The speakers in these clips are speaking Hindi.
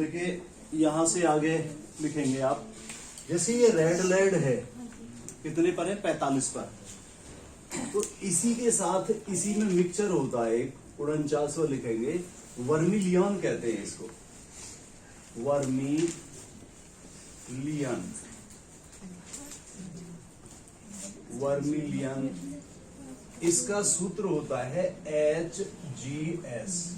देखिए यहां से आगे लिखेंगे आप, जैसे ये रेड लेड है कितने पर है, 45 पर। तो इसी के साथ इसी में मिक्सचर होता है, 49वां लिखेंगे, वर्मिलियन कहते हैं इसको, वर्मिलियन। वर्मिलियन इसका सूत्र होता है HGS।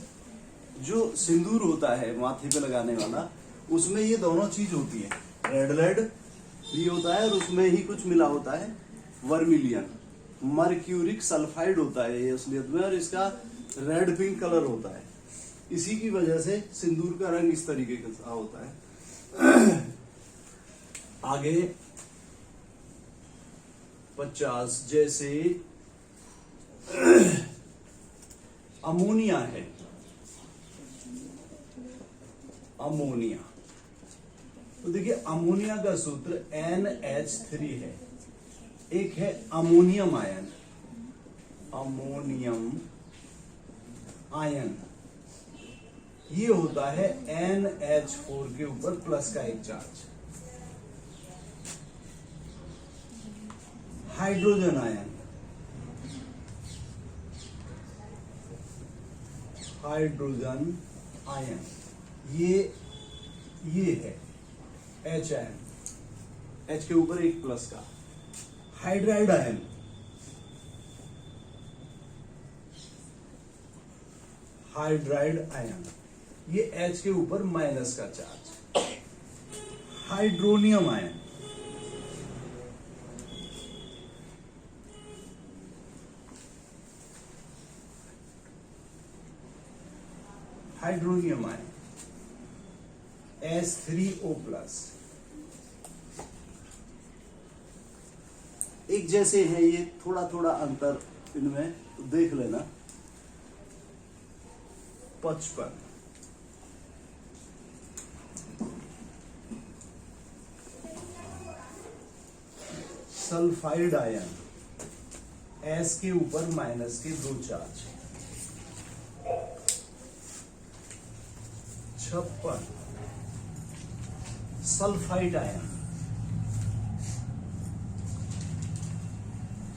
जो सिंदूर होता है माथे पे लगाने वाला, उसमें ये दोनों चीज होती है, रेड लेड भी होता है और उसमें ही कुछ मिला होता है वर्मिलियन। मर्क्यूरिक सल्फाइड होता है ये असलियत में, और इसका रेड पिंक कलर होता है। इसी की वजह से सिंदूर का रंग इस तरीके का होता है। आगे 50, जैसे अमोनिया है, अमोनिया, तो देखिए अमोनिया का सूत्र NH3 है। एक है अमोनियम आयन, अमोनियम आयन, ये होता है NH4 के ऊपर प्लस का एक charge. Hydrogen ion, hydrogen ion, ये है H आयन, H के ऊपर एक प्लस का। हाइड्राइड आयन, हाइड्राइड आयन, ये H के ऊपर माइनस का charge. Hydronium ion, hydronium ion H3O+। एक जैसे हैं ये, थोड़ा थोड़ा अंतर इनमें तो देख लेना। 55, सल्फाइड आयन, S के ऊपर माइनस के 2 charge. 56, sulphide ion,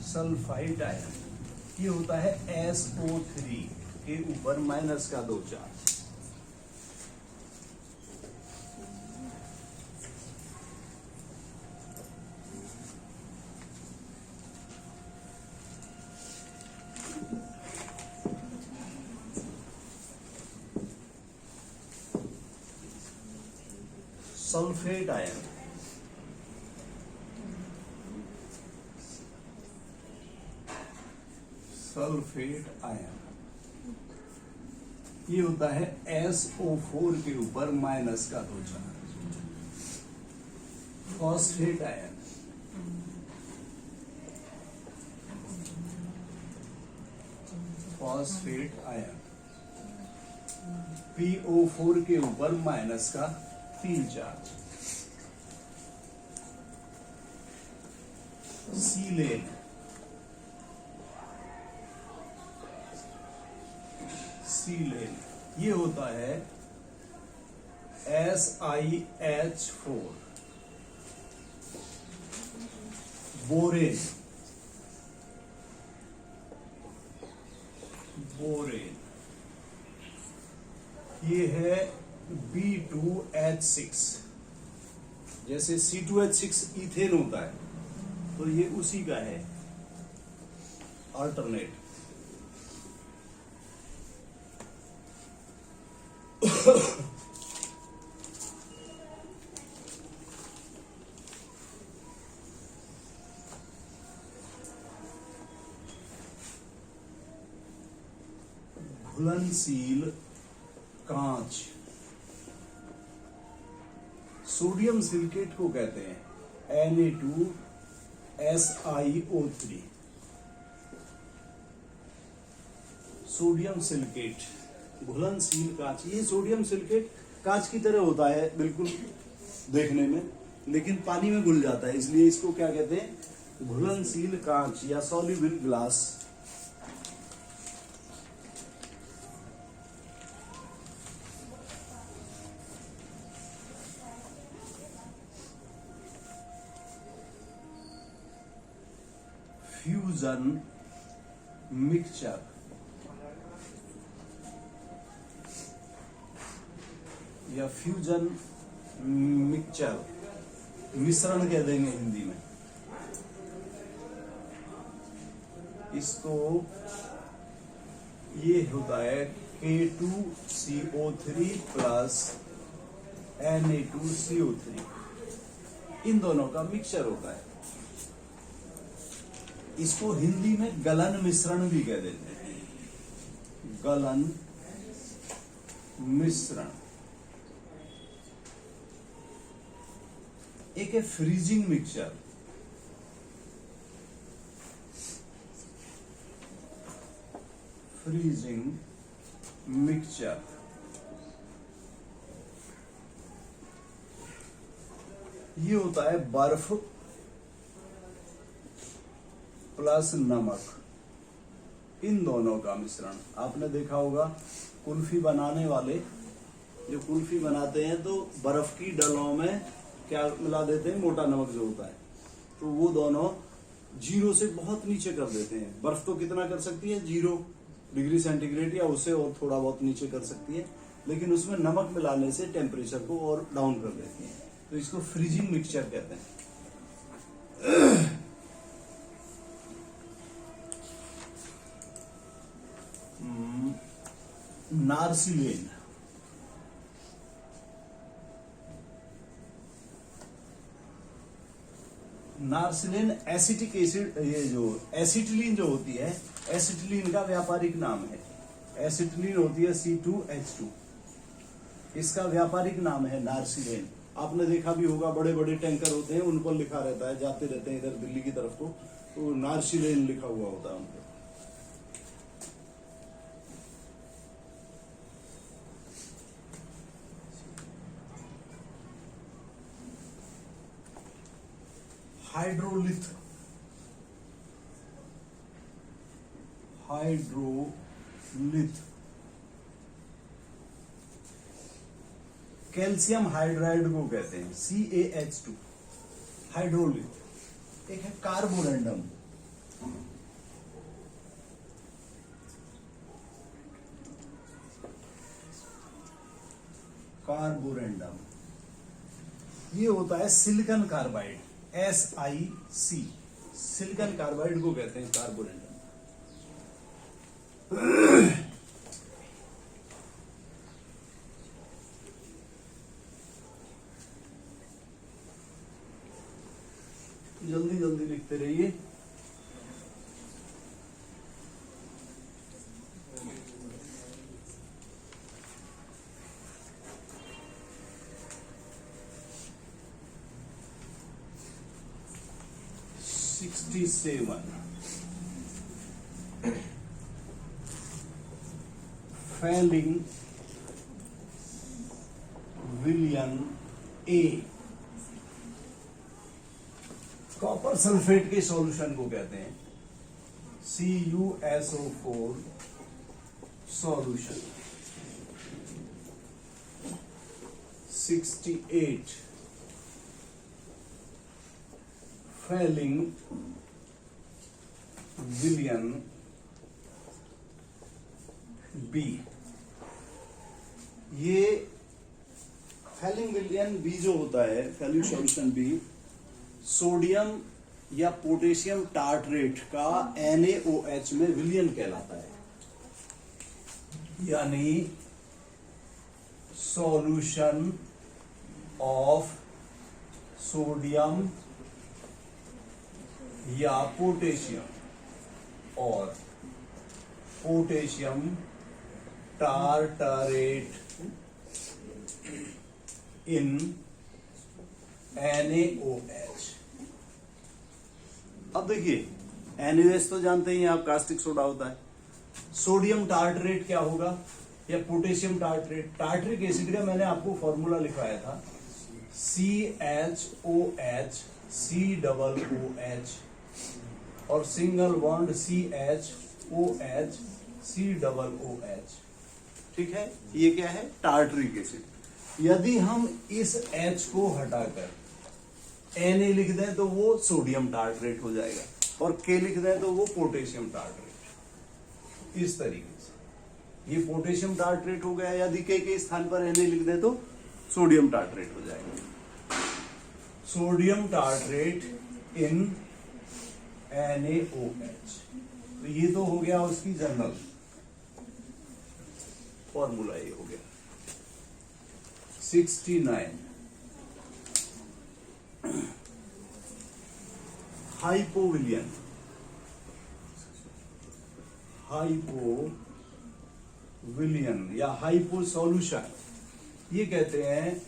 sulphide ion, ये होता है SO3 के ऊपर माइनस का 2 charge. Sulphate ion, sulphate ion, ये होता है SO4 के ऊपर माइनस का 2 charge. Phosphate ion, phosphate ion, PO4 के ऊपर माइनस का 3 चार्ज। सीलेन, सीलेन, ये होता है SiH4। बोरेन, बोरेन, ये है B2H6। जैसे C2H6 इथेन होता है, तो ये उसी का है अल्टरनेट। घुलनशील कांच, सोडियम सिलिकेट को कहते हैं Na2SiO3। सोडियम सिलिकेट, घुलनशील कांच, ये सोडियम सिलिकेट कांच की तरह होता है बिल्कुल देखने में, लेकिन पानी में घुल जाता है, इसलिए इसको क्या कहते हैं, घुलनशील कांच या सॉल्युबल ग्लास। फ्यूजन मिक्सचर, या फ्यूजन मिक्सचर, मिश्रण कह देंगे हिंदी में इसको। ये होता है K2CO3 प्लस Na2CO3, इन दोनों का मिक्सचर होता है। इसको हिंदी में गलन मिश्रण भी कह देते हैं, गलन मिश्रण। एक है फ्रीजिंग मिक्सचर, फ्रीजिंग मिक्सचर, ये होता है बर्फ प्लस नमक, इन दोनों का मिश्रण। आपने देखा होगा कुल्फी बनाने वाले जो कुल्फी बनाते हैं तो बर्फ की डलों में क्या मिला देते हैं, मोटा नमक जो होता है, तो वो दोनों 0 से बहुत नीचे कर देते हैं। बर्फ तो कितना कर सकती है, 0 डिग्री सेंटीग्रेड या उससे और थोड़ा बहुत नीचे कर सकती है, लेकिन उसमें नमक मिलाने से टेम्परेचर को और डाउन कर देती है, तो इसको फ्रीजिंग मिक्सचर कहते हैं। नार्सिलेन, नार्सिलेन एसिटिक एसिड, ये जो एसिटिलीन जो होती है, एसिटिलीन का व्यापारिक नाम है। एसिटिलीन होती है C2H2, इसका व्यापारिक नाम है नार्सिलेन। आपने देखा भी होगा बड़े बड़े टैंकर होते हैं, उन पर लिखा रहता है, जाते रहते हैं इधर दिल्ली की तरफ को, तो नार्सिलेन लिखा हुआ होता है उन पर। हाइड्रोलिथ, हाइड्रोलिथ, कैल्शियम हाइड्राइड को कहते हैं CaH2, हाइड्रोलिथ। एक है कार्बोरेंडम, कार्बोरेंडम, ये होता है silicon carbide, SiC, silicon carbide को कहते हैं कार्बोरेंडम। जल्दी जल्दी लिखते रहिए। फैलिंग विलियन A, कॉपर सल्फेट के सॉल्यूशन को कहते हैं CuSO4 सॉल्यूशन। 68 फैलिंग विलियन B, ये फैलिंग विलियन B जो होता है, फैलिंग सॉल्यूशन B, सोडियम या पोटेशियम टार्टरेट का NaOH में विलियन कहलाता है, यानी सॉल्यूशन ऑफ सोडियम या पोटेशियम और पोटेशियम टार्टरेट इन NaOH। अब देखिए NaOH तो जानते ही हैं आप, कास्टिक सोडा होता है। सोडियम टार्टरेट क्या होगा, या पोटेशियम टार्टरेट। टार्टरिक एसिड का मैंने आपको फॉर्मूला लिखवाया था, CHOH COOH और सिंगल बॉन्ड CHOH COOH, ठीक है। ये क्या है, टार्टरिक एसिड। यदि हम इस H को हटाकर Na लिख दें तो वो सोडियम टार्टरेट हो जाएगा। और के लिख दें तो वो पोटेशियम टार्ट्रेट। इस तरीके से ये पोटेशियम टार्ट्रेट हो गया। यदि के स्थान पर Na लिख दें तो सोडियम टार्ट्रेट हो जाएगा। सोडियम टार्ट्रेट इन NaOH। तो ये तो हो गया उसकी जनरल फॉर्मूला, ये हो गया। 69 हाइपोविलियन। हाइपोविलियन या हाइपो सॉल्यूशन, ये कहते हैं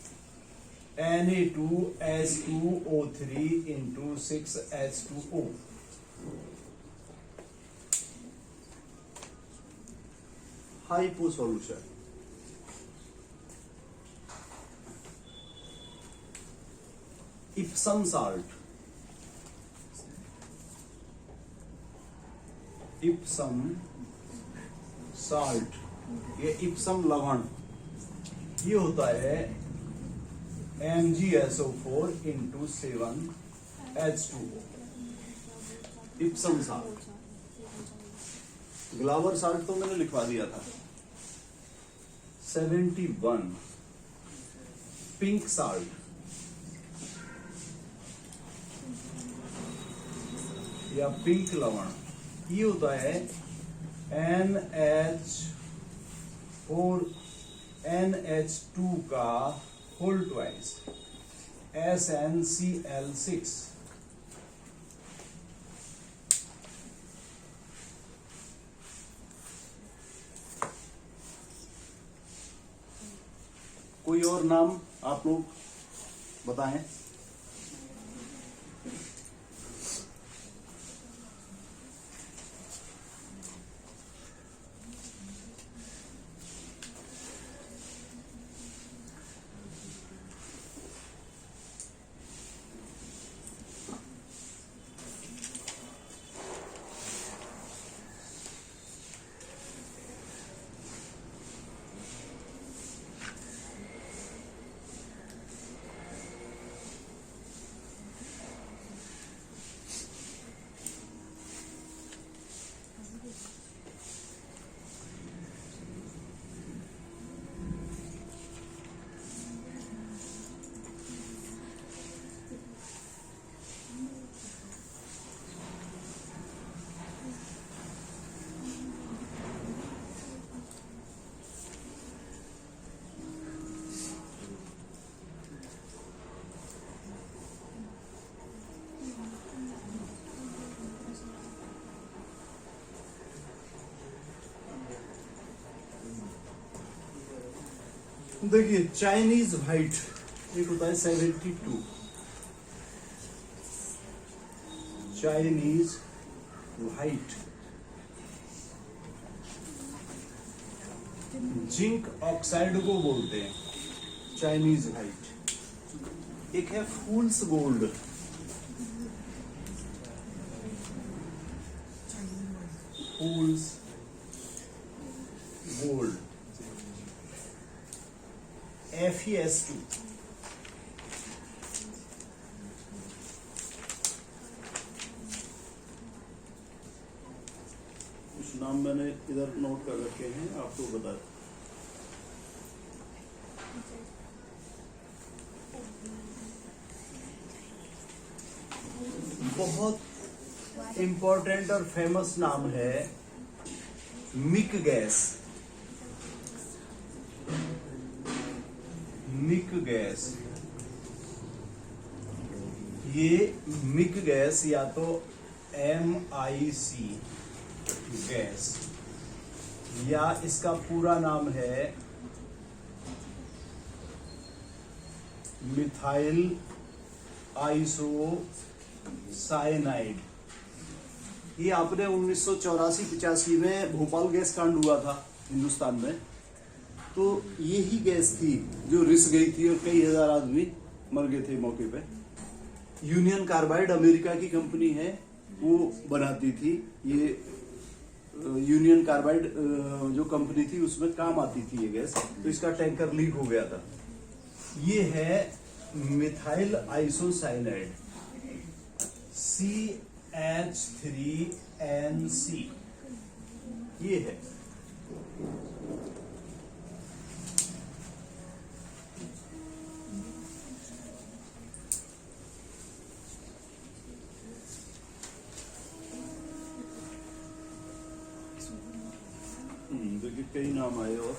Na2H2O3 into 6H2O। Hypo solution. Epsom salt, Epsom salt, ये इप्सम लवण, ये होता है MgSO4 into 7H2O। Epsom salt. Glauber salt तो मैंने लिखवा दिया था। 71 पिंक साल्ट, या पिंक लवण, ये होता है NH2 का होल ट्वाइस SnCl6। कोई और नाम आप लोग बताएं। देखिए चाइनीज व्हाइट एक होता है 72, चाइनीज व्हाइट, जिंक ऑक्साइड को बोलते हैं चाइनीज व्हाइट। एक है फूल्स गोल्ड, फूल्स गोल्ड FeS2। कुछ नाम मैंने इधर नोट कर रखे हैं, आपको बता। बहुत इंपॉर्टेंट और फेमस नाम है मिक गैस। मिक गैस, ये मिक गैस या तो MIC गैस, या इसका पूरा नाम है मिथाइल आइसोसाइनाइड। ये आपने 1984-85 में भोपाल गैस कांड हुआ था हिंदुस्तान में, तो यही गैस थी जो रिस गई थी और कई हजार आदमी मर गए थे मौके पे। यूनियन कार्बाइड अमेरिका की कंपनी है, वो बनाती थी ये। यूनियन कार्बाइड जो कंपनी थी उसमें काम आती थी ये गैस, तो इसका टैंकर लीक हो गया था। ये है मिथाइल आइसोसाइनाइड H3NC, ये है। देखिए कई नाम आए और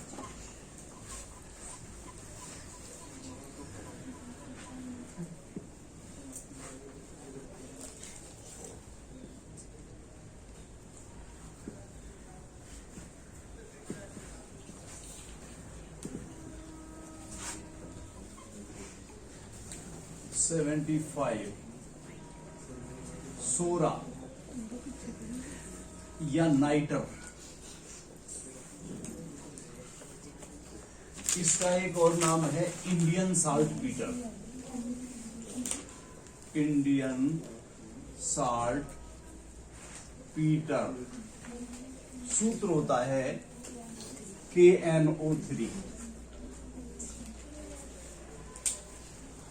$75 सोरा या नाइटर, इसका एक और नाम है Indian saltpetre. Indian saltpetre, सूत्र होता है KNO3।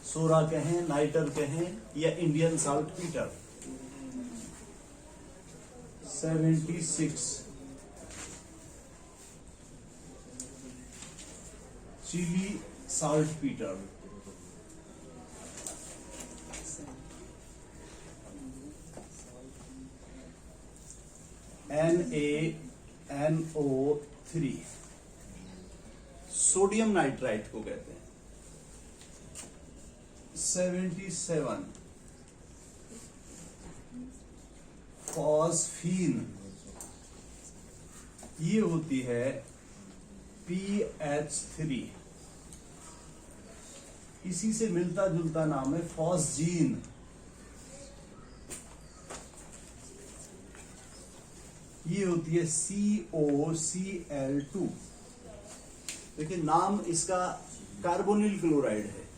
सोरा कहें, नाइटर कहें या Indian saltpetre. 76 Chile saltpetre. NaNO3 sodium nitrite को कहते हैं। 77 फॉस्फीन, ये होती है PH3। इसी से मिलता जुलता नाम है फॉस्जीन। ये होती है COCl2। देखिए नाम इसका कार्बोनिल क्लोराइड है,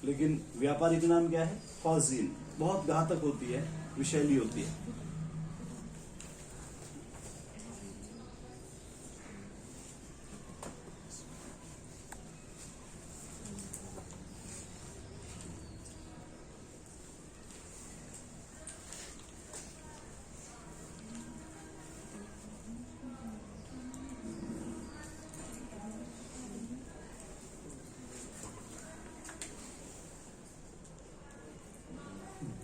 लेकिन व्यापारिक नाम क्या है? फॉस्जीन। बहुत घातक होती है, विषैली होती है।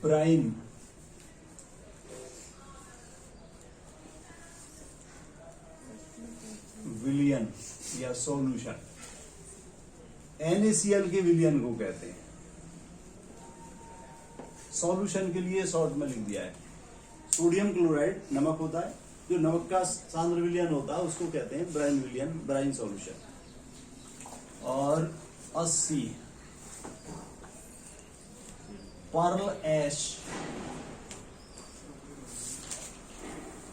ब्राइन, विलियन या सॉल्यूशन, NaCl के विलियन को कहते हैं। सॉल्यूशन के लिए शॉर्ट में लिख दिया है। सोडियम क्लोराइड नमक होता है, जो नमक का सांद्र विलियन होता है उसको कहते हैं ब्राइन विलियन, ब्राइन सॉल्यूशन। और 80 पर्ल ऐश,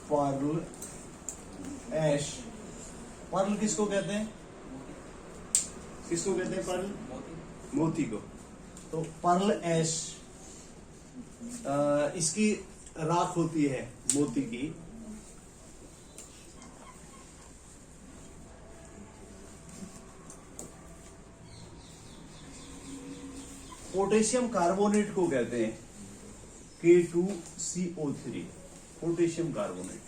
पर्ल ऐश। पर्ल किसको कहते हैं? किसको कहते हैं पर्ल? मोती को। तो पर्ल ऐश, इसकी राख होती है मोती की। पोटेशियम कार्बोनेट को कहते हैं K2CO3, पोटेशियम कार्बोनेट।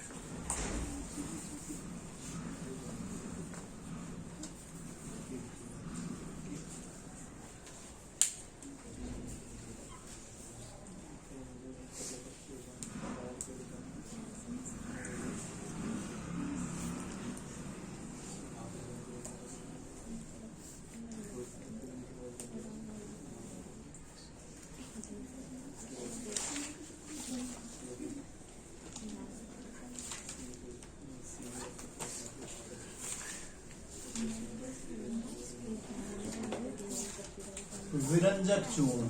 विरंजक चूर्ण,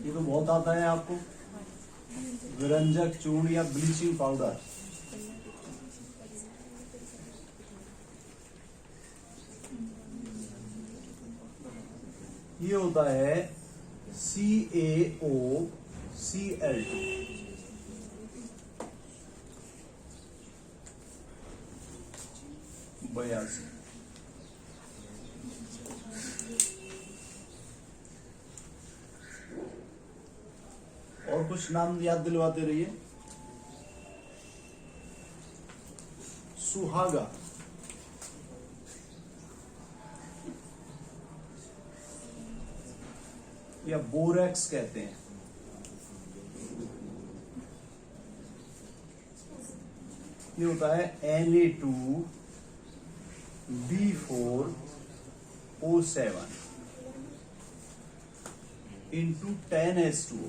ये तो बहुत आता है आपको। विरंजक चूर्ण या ब्लीचिंग पाउडर, ये होता है CaOCl2। और कुछ नाम याद दिलवाते रहिए। सुहागा, या बोरेक्स कहते हैं। ये होता है Na2B4O7 into 10H2O।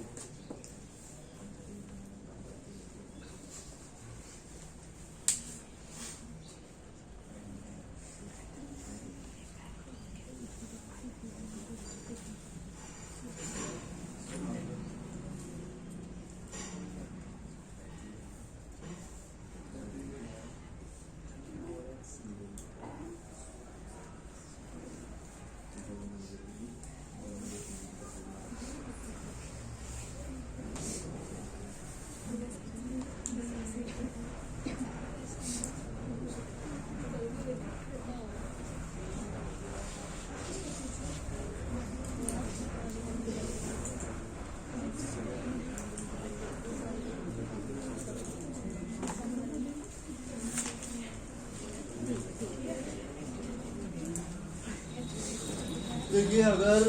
देखिए, अगर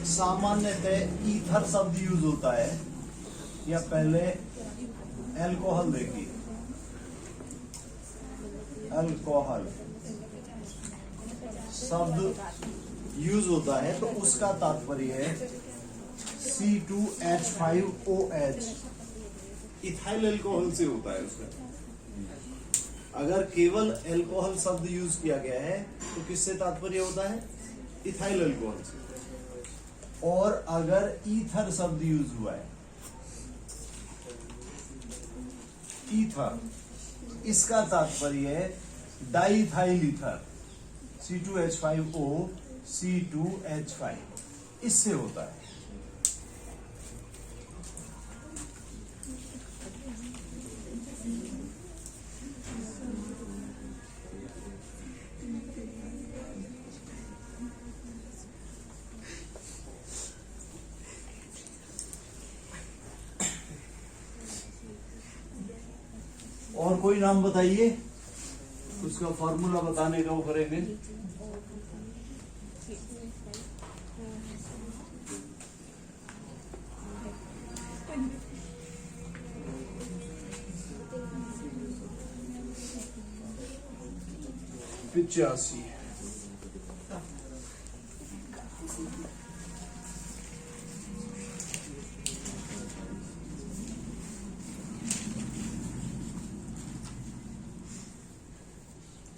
सामान्यतः ईथर शब्द यूज होता है, या पहले अल्कोहल देखिए, अल्कोहल शब्द यूज होता है तो उसका तात्पर्य है C2H5OH, इथाइल अल्कोहल से होता है उसका। अगर केवल अल्कोहल शब्द यूज किया गया है तो किससे तात्पर्य होता है? इथाइल अल्कोहल से। और अगर ईथर शब्द यूज हुआ है, ईथर, इसका तात्पर्य है डाइथाइल ईथर, C2H5O C2H5, इससे होता है। और कोई नाम बताइए, उसका फॉर्मूला बताने का वो करेंगे। पिचासी।